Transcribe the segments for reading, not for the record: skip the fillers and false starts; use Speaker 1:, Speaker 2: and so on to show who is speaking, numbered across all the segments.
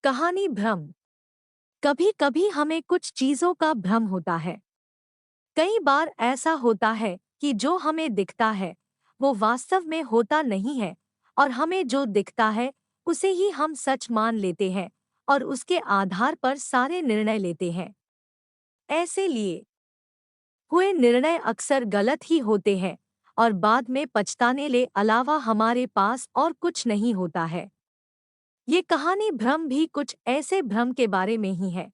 Speaker 1: कहानी भ्रम। कभी कभी हमें कुछ चीजों का भ्रम होता है। कई बार ऐसा होता है कि जो हमें दिखता है वो वास्तव में होता नहीं है, और हमें जो दिखता है उसे ही हम सच मान लेते हैं और उसके आधार पर सारे निर्णय लेते हैं। ऐसे लिए हुए निर्णय अक्सर गलत ही होते हैं और बाद में पछताने के अलावा हमारे पास और कुछ नहीं होता है। ये कहानी भ्रम भी कुछ ऐसे भ्रम के बारे में ही है।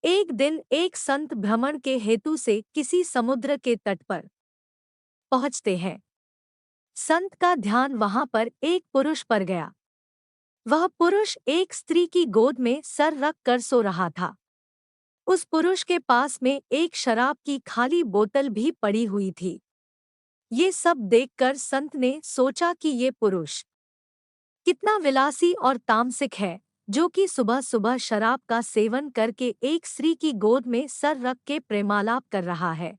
Speaker 1: एक दिन एक संत भ्रमण के हेतु से किसी समुद्र के तट पर पहुंचते हैं। संत का ध्यान वहां पर एक पुरुष पर गया। वह पुरुष एक स्त्री की गोद में सर रख कर सो रहा था। उस पुरुष के पास में एक शराब की खाली बोतल भी पड़ी हुई थी। ये सब देखकर संत ने सोचा कि ये पुरुष कितना विलासी और तामसिक है, जो कि सुबह सुबह शराब का सेवन करके एक स्त्री की गोद में सर रख के प्रेमालाप कर रहा है।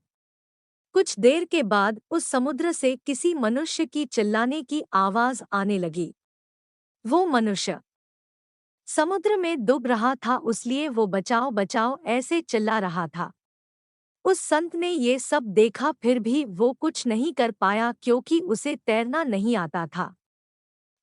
Speaker 1: कुछ देर के बाद उस समुद्र से किसी मनुष्य की चिल्लाने की आवाज आने लगी। वो मनुष्य समुद्र में डूब रहा था, इसलिए वो बचाओ बचाओ ऐसे चिल्ला रहा था। उस संत ने ये सब देखा, फिर भी वो कुछ नहीं कर पाया क्योंकि उसे तैरना नहीं आता था।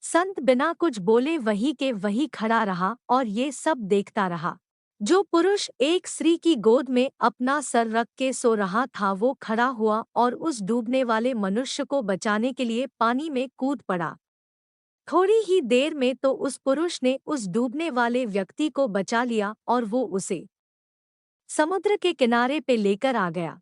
Speaker 1: संत बिना कुछ बोले वहीं के वहीं खड़ा रहा और ये सब देखता रहा। जो पुरुष एक स्त्री की गोद में अपना सर रख के सो रहा था वो खड़ा हुआ और उस डूबने वाले मनुष्य को बचाने के लिए पानी में कूद पड़ा। थोड़ी ही देर में तो उस पुरुष ने उस डूबने वाले व्यक्ति को बचा लिया और वो उसे समुद्र के किनारे पे लेकर आ गया।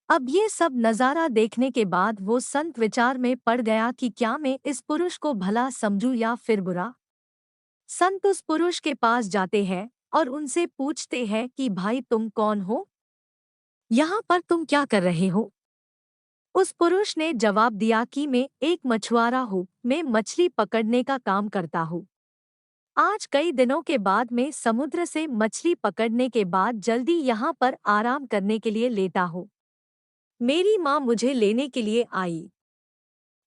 Speaker 1: अब ये सब नज़ारा देखने के बाद वो संत विचार में पड़ गया कि क्या मैं इस पुरुष को भला समझूं या फिर बुरा। संत उस पुरुष के पास जाते हैं और उनसे पूछते हैं कि भाई तुम कौन हो, यहाँ पर तुम क्या कर रहे हो। उस पुरुष ने जवाब दिया कि मैं एक मछुआरा हूँ, मैं मछली पकड़ने का काम करता हूँ। आज कई दिनों के बाद मैं समुद्र से मछली पकड़ने के बाद जल्दी यहाँ पर आराम करने के लिए लेटा हूँ। मेरी माँ मुझे लेने के लिए आई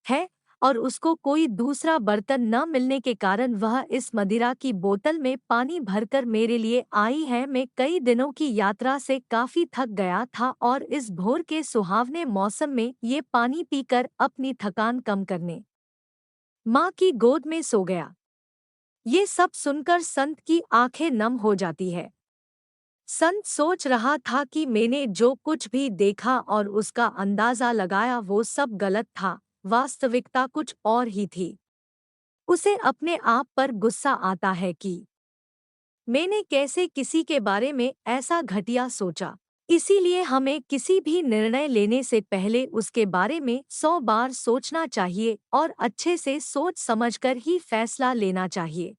Speaker 1: है और उसको कोई दूसरा बर्तन न मिलने के कारण वह इस मदिरा की बोतल में पानी भरकर मेरे लिए आई है। मैं कई दिनों की यात्रा से काफी थक गया था और इस भोर के सुहावने मौसम में ये पानी पीकर अपनी थकान कम करने माँ की गोद में सो गया। ये सब सुनकर संत की आंखें नम हो जाती है। संत सोच रहा था कि मैंने जो कुछ भी देखा और उसका अंदाजा लगाया वो सब गलत था, वास्तविकता कुछ और ही थी। उसे अपने आप पर गुस्सा आता है कि मैंने कैसे किसी के बारे में ऐसा घटिया सोचा। इसीलिए हमें किसी भी निर्णय लेने से पहले उसके बारे में 100 बार सोचना चाहिए और अच्छे से सोच समझकर ही फैसला लेना चाहिए,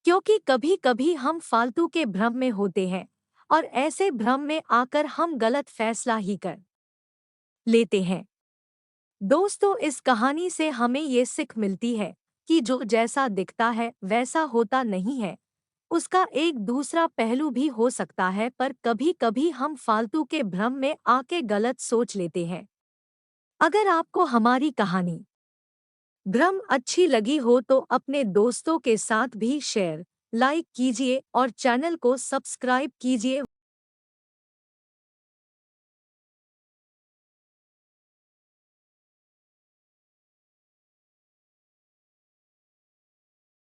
Speaker 1: क्योंकि कभी कभी हम फालतू के भ्रम में होते हैं और ऐसे भ्रम में आकर हम गलत फैसला ही कर लेते हैं। दोस्तों, इस कहानी से हमें ये सीख मिलती है कि जो जैसा दिखता है वैसा होता नहीं है। उसका एक दूसरा पहलू भी हो सकता है, पर कभी कभी हम फालतू के भ्रम में आके गलत सोच लेते हैं। अगर आपको हमारी कहानी भ्रम अच्छी लगी हो तो अपने दोस्तों के साथ भी शेयर, लाइक कीजिए और चैनल को सब्सक्राइब कीजिए।